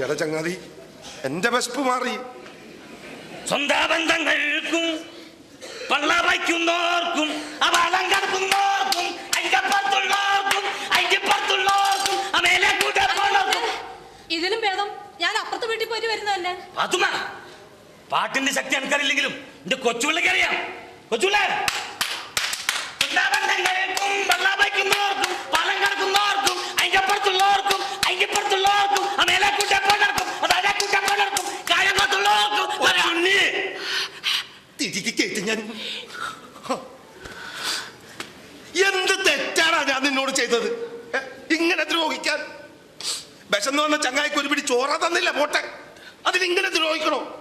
എടാ ചങ്ങാതി, എന്റെ വിശപ്പ് മാറി. സ്വന്തം ബന്ധങ്ങൾക്കും പള്ള വയ്ക്കുന്നോർക്കും അവളം കടക്കുന്നോർക്കും അഞ്ചപ്പുറത്തുള്ളോർക്കും അഞ്ചപ്പുറത്തുള്ളോർക്കും അമേലെ കൂട്ടപ്പോർക്കും. ഇതിലും ഭേദം ഞാൻ അപ്പുറത്ത് വീട്ടിൽ പോയിട്ട് വരുന്നതല്ലേ. അതുമാ പാട്ടിന്റെ ശക്തി എനിക്കറിയില്ലെങ്കിലും എന്റെ കൊച്ചുപിള്ളക്ക് അറിയാം. കൊച്ചുപിള്ള ബന്ധങ്ങൾക്കും പള്ള വയ്ക്കുന്നോർക്കും പള്ളം കടക്കുന്നോർക്കും അഞ്ചപ്പുറത്തുള്ളോർക്കും അഞ്ചപ്പുറത്തുള്ളോർക്കും അമേലെ കൂട്ടപ്പോർക്കും അതായത് കൂട്ടപ്പോർക്കും കായംകുളത്തുള്ളോർക്കും കേട്ട് ഞാൻ എന്ത് തെറ്റാണ് ഞാൻ നിന്നോട് ചെയ്തത്? ഇങ്ങനെ ദ്രോഹിക്കാൻ. വിശന്ന് വന്ന ചങ്ങായിക്ക് ഒരു പിടി ചോറ തന്നില്ല പോട്ടെ, അതിലിങ്ങനെ ദ്രോഹിക്കണോ?